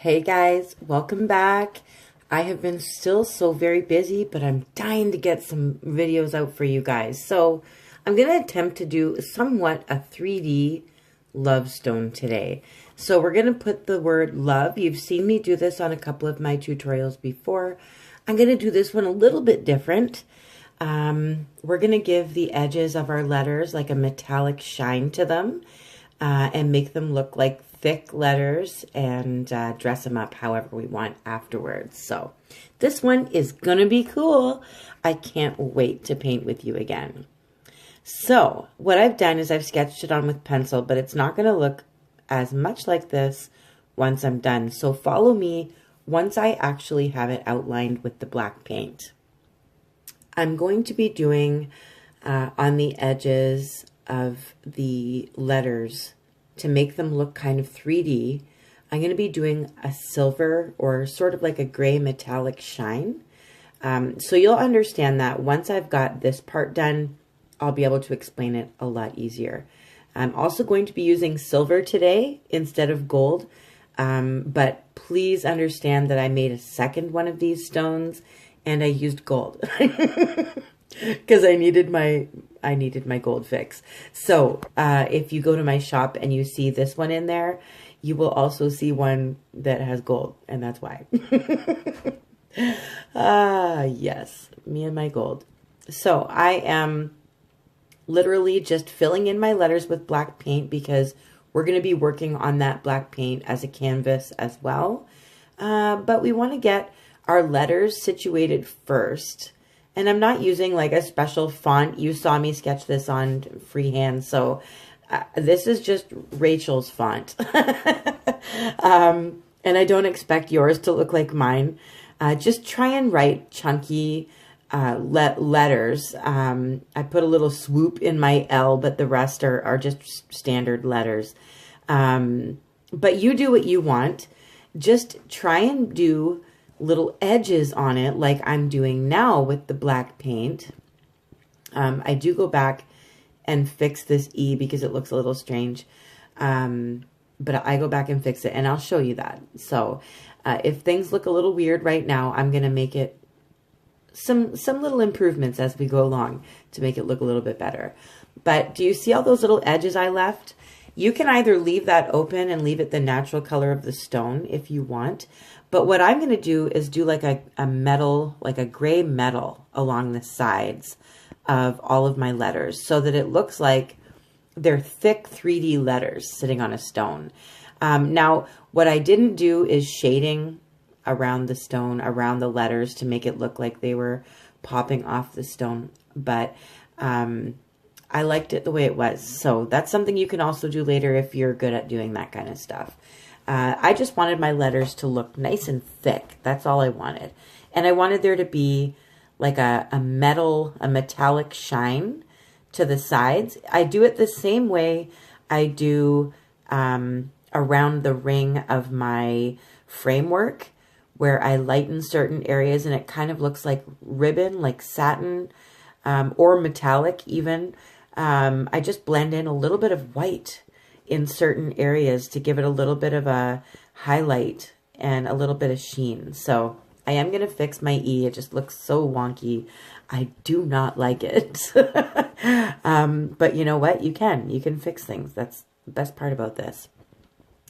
Hey guys, welcome back. I have been still so very busy, but I'm dying to get some videos out for you guys. So I'm going to attempt to do somewhat a 3D love stone today. So we're going to put the word love. You've seen me do this on a couple of my tutorials before. I'm going to do this one a little bit different. We're going to give the edges of our letters like a metallic shine to them and make them look like thick letters and dress them up however we want afterwards. So this one is gonna be cool. I can't wait to paint with you again. So what I've done is I've sketched it on with pencil, but it's not gonna look as much like this once I'm done. So follow me once I actually have it outlined with the black paint. I'm going to be doing on the edges of the letters to make them look kind of 3D, I'm going to be doing a silver or sort of like a gray metallic shine. So you'll understand that once I've got this part done, I'll be able to explain it a lot easier. I'm also going to be using silver today instead of gold, but please understand that I made a second one of these stones and I used gold because I needed my gold fix. So if you go to my shop and you see this one in there, you will also see one that has gold, and that's why. Yes, me and my gold. So I am literally just filling in my letters with black paint because we're going to be working on that black paint as a canvas as well. But we want to get our letters situated first. And I'm not using like a special font. You saw me sketch this on freehand. So this is just Rachel's font. And I don't expect yours to look like mine. Just try and write chunky letters. I put a little swoop in my L, but the rest are just standard letters. But you do what you want. Just try and do little edges on it like I'm doing now with the black paint. I do go back and fix this E because it looks a little strange. But I go back and fix it and I'll show you that. So if things look a little weird right now, I'm going to make it some little improvements as we go along to make it look a little bit better. But do you see all those little edges I left? You can either leave that open and leave it the natural color of the stone if you want. But what I'm going to do is do like a metal, like a gray metal along the sides of all of my letters so that it looks like they're thick 3D letters sitting on a stone. Now, what I didn't do is shading around the stone, around the letters to make it look like they were popping off the stone. But I liked it the way it was. So that's something you can also do later if you're good at doing that kind of stuff. I just wanted my letters to look nice and thick. That's all I wanted. And I wanted there to be like a metallic shine to the sides. I do it the same way I do around the ring of my framework, where I lighten certain areas and it kind of looks like ribbon, like satin, or metallic even. I just blend in a little bit of white in certain areas to give it a little bit of a highlight and a little bit of sheen. So I am going to fix my E. It just looks so wonky. I do not like it. But you know what? You can fix things. That's the best part about this.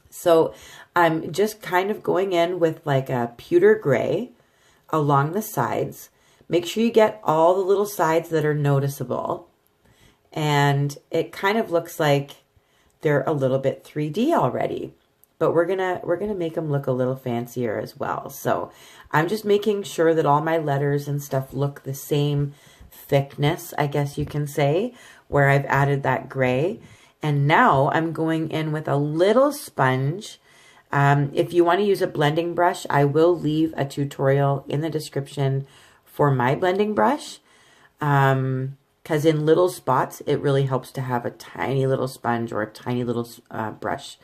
So I'm just kind of going in with like a pewter gray along the sides. Make sure you get all the little sides that are noticeable. And it kind of looks like they're a little bit 3D already, but we're gonna make them look a little fancier as well. So I'm just making sure that all my letters and stuff look the same thickness, I guess you can say, where I've added that gray. And now I'm going in with a little sponge. If you want to use a blending brush, I will leave a tutorial in the description for my blending brush. Because in little spots, it really helps to have a tiny little sponge or a tiny little brush.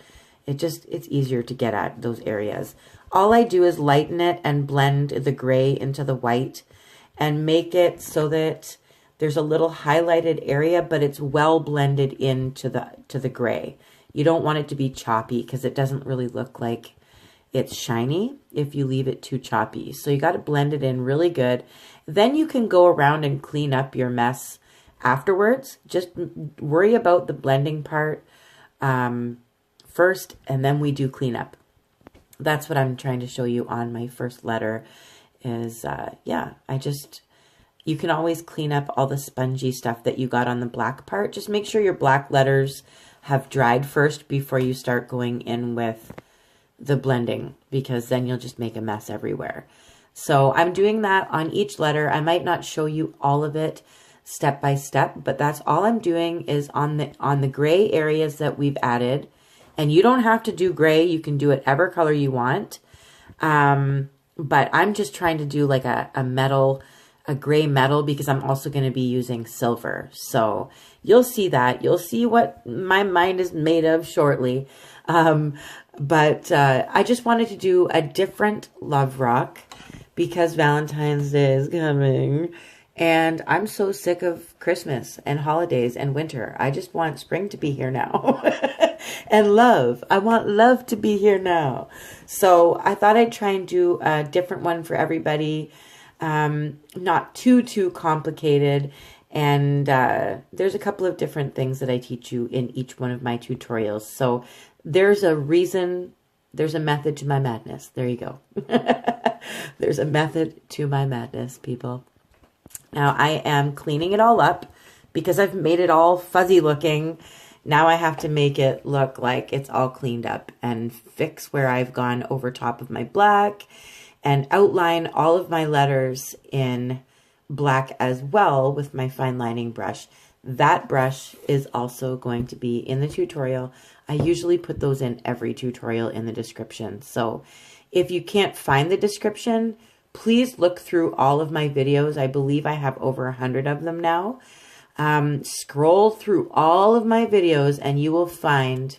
It's easier to get at those areas. All I do is lighten it and blend the gray into the white and make it so that there's a little highlighted area, but it's well blended into the gray. You don't want it to be choppy because it doesn't really look like it's shiny if you leave it too choppy. So you got to blend it in really good. Then you can go around and clean up your mess afterwards. Just worry about the blending part first, and then we do cleanup. That's what I'm trying to show you on my first letter is, yeah, you can always clean up all the spongy stuff that you got on the black part. Just make sure your black letters have dried first before you start going in with the blending, because then you'll just make a mess everywhere. So I'm doing that on each letter. I might not show you all of it step by step, but that's all I'm doing is on the gray areas that we've added. And you don't have to do gray. You can do whatever color you want. But I'm just trying to do like a gray metal, because I'm also going to be using silver. So you'll see that. You'll see what my mind is made of shortly. But I just wanted to do a different love rock because Valentine's Day is coming. And I'm so sick of Christmas and holidays and winter. I just want spring to be here now. And love. I want love to be here now. So I thought I'd try and do a different one for everybody. Not too complicated. And there's a couple of different things that I teach you in each one of my tutorials. So there's a reason, there's a method to my madness. There you go. There's a method to my madness, people. Now I am cleaning it all up because I've made it all fuzzy looking. Now I have to make it look like it's all cleaned up and fix where I've gone over top of my black and outline all of my letters in black as well with my fine lining brush. That brush is also going to be in the tutorial. I usually put those in every tutorial in the description. So if you can't find the description, please look through all of my videos. I believe I have over 100 of them now. Scroll through all of my videos and you will find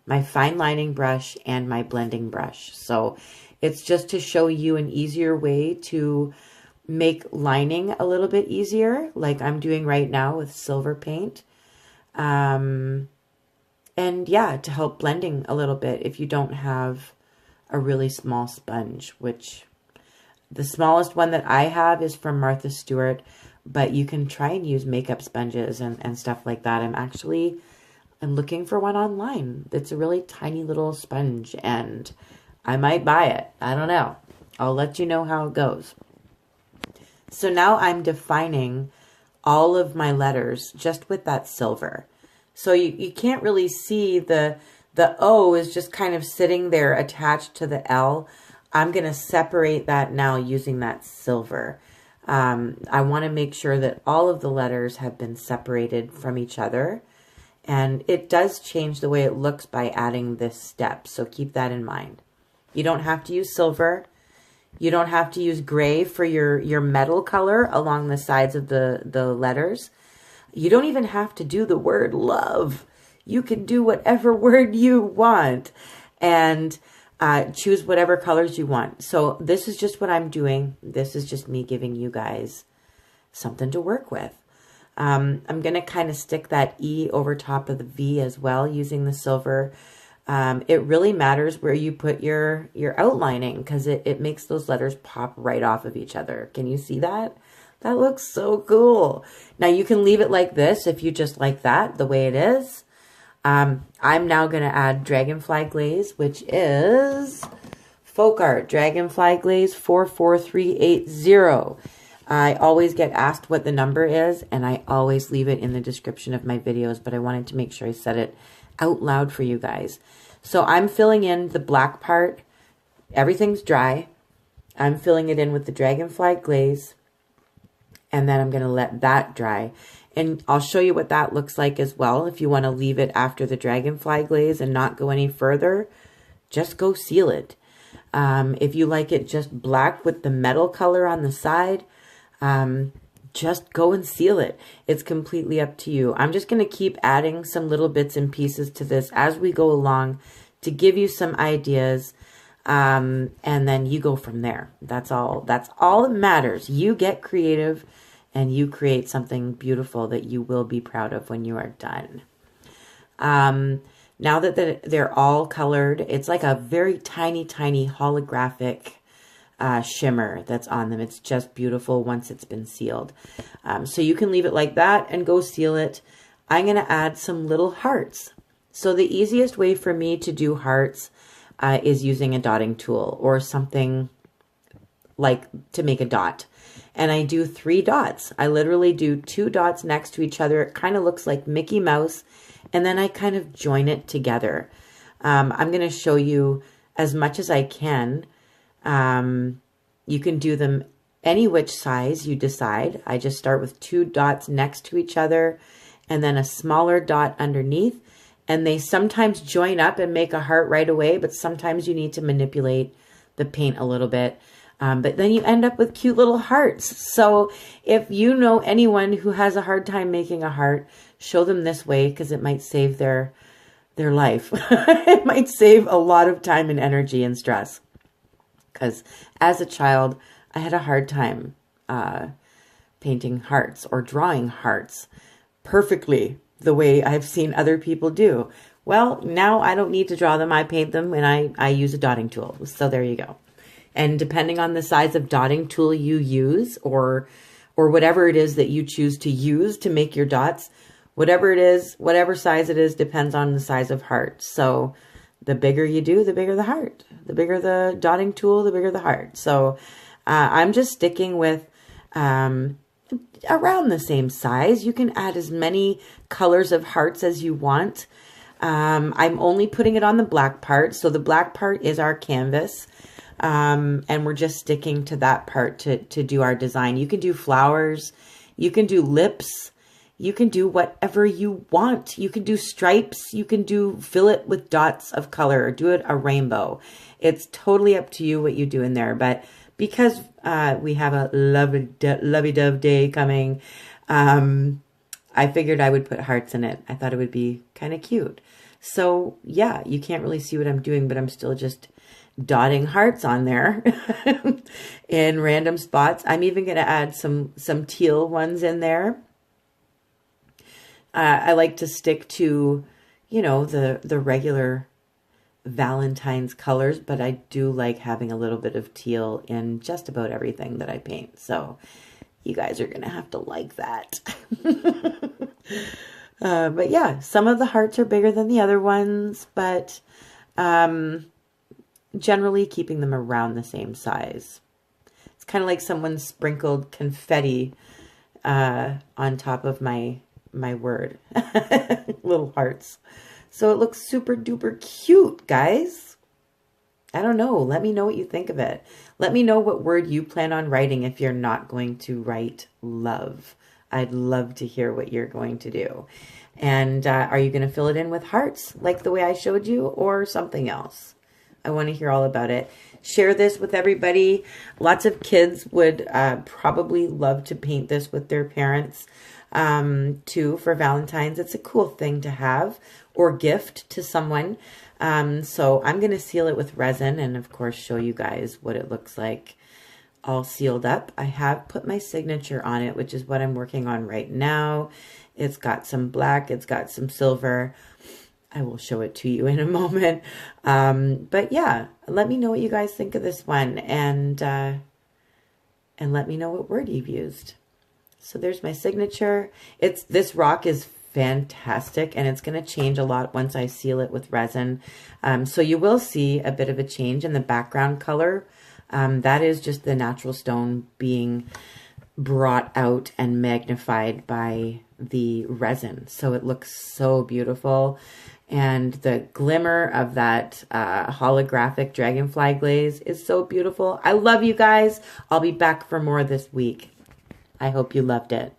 my fine lining brush and my blending brush. So it's just to show you an easier way to make lining a little bit easier, like I'm doing right now with silver paint. And yeah, to help blending a little bit if you don't have a really small sponge, which the smallest one that I have is from Martha Stewart, but you can try and use makeup sponges and stuff like that. I'm looking for one online. It's a really tiny little sponge and I might buy it. I don't know. I'll let you know how it goes. So now I'm defining all of my letters just with that silver. So you can't really see the O is just kind of sitting there attached to the L. I'm going to separate that now using that silver. I want to make sure that all of the letters have been separated from each other. And it does change the way it looks by adding this step. So keep that in mind. You don't have to use silver. You don't have to use gray for your metal color along the sides of the letters. You don't even have to do the word love. You can do whatever word you want and choose whatever colors you want. So this is just what I'm doing. This is just me giving you guys something to work with. I'm going to kind of stick that E over top of the V as well using the silver. It really matters where you put your outlining because it makes those letters pop right off of each other. Can you see that? That looks so cool. Now you can leave it like this if you just like that, the way it is. I'm now going to add dragonfly glaze, which is Folkart Dragonfly Glaze 44380. I always get asked what the number is, and I always leave it in the description of my videos, but I wanted to make sure I said it out loud for you guys. So I'm filling in the black part. Everything's dry. I'm filling it in with the dragonfly glaze, and then I'm going to let that dry. And I'll show you what that looks like as well. If you want to leave it after the dragonfly glaze and not go any further, just go seal it. If you like it just black with the metal color on the side, just go and seal it. It's completely up to you. I'm just going to keep adding some little bits and pieces to this as we go along to give you some ideas. And then you go from there. That's all that matters. You get creative and you create something beautiful that you will be proud of when you are done. Now that they're all colored, it's like a very tiny, tiny holographic shimmer that's on them. It's just beautiful once it's been sealed. So you can leave it like that and go seal it. I'm going to add some little hearts. So the easiest way for me to do hearts is using a dotting tool or something like to make a dot. And I do 3 dots. I literally do 2 dots next to each other. It kind of looks like Mickey Mouse. And then I kind of join it together. I'm going to show you as much as I can. You can do them any which size you decide. I just start with 2 dots next to each other and then a smaller dot underneath. And they sometimes join up and make a heart right away, but sometimes you need to manipulate the paint a little bit. But then you end up with cute little hearts. So if you know anyone who has a hard time making a heart, show them this way because it might save their life. It might save a lot of time and energy and stress. Because as a child, I had a hard time painting hearts or drawing hearts perfectly the way I've seen other people do. Well, now I don't need to draw them. I paint them and I use a dotting tool. So there you go. And depending on the size of dotting tool you use or whatever it is that you choose to use to make your dots, whatever it is, whatever size it is, depends on the size of heart. So the bigger you do, the bigger the heart. The bigger the dotting tool, the bigger the heart. So I'm just sticking with around the same size. You can add as many colors of hearts as you want. I'm only putting it on the black part. So the black part is our canvas. And we're just sticking to that part to do our design. You can do flowers. You can do lips. You can do whatever you want. You can do stripes. You can fill it with dots of color or do it a rainbow. It's totally up to you what you do in there. But because we have a lovey-dove day coming, I figured I would put hearts in it. I thought it would be kind of cute. So yeah, you can't really see what I'm doing, but I'm still just dotting hearts on there in random spots. I'm even going to add some teal ones in there. I like to stick to, the regular Valentine's colors, but I do like having a little bit of teal in just about everything that I paint. So you guys are going to have to like that. But yeah, some of the hearts are bigger than the other ones, but generally keeping them around the same size. It's kind of like someone sprinkled confetti on top of my word. Little hearts. So it looks super duper cute, guys. I don't know. Let me know what you think of it. Let me know what word you plan on writing if you're not going to write love. I'd love to hear what you're going to do. And are you going to fill it in with hearts like the way I showed you or something else? I want to hear all about it. Share this with everybody. Lots of kids would probably love to paint this with their parents too for Valentine's. It's a cool thing to have or gift to someone. So I'm going to seal it with resin and of course show you guys what it looks like all sealed up. I have put my signature on it, which is what I'm working on right now. It's got some black, it's got some silver. I will show it to you in a moment. But yeah, let me know what you guys think of this one and let me know what word you've used. So there's my signature. This rock is fantastic and it's going to change a lot once I seal it with resin. So you will see a bit of a change in the background color. That is just the natural stone being brought out and magnified by the resin. So it looks so beautiful. And the glimmer of that holographic dragonfly glaze is so beautiful. I love you guys. I'll be back for more this week. I hope you loved it.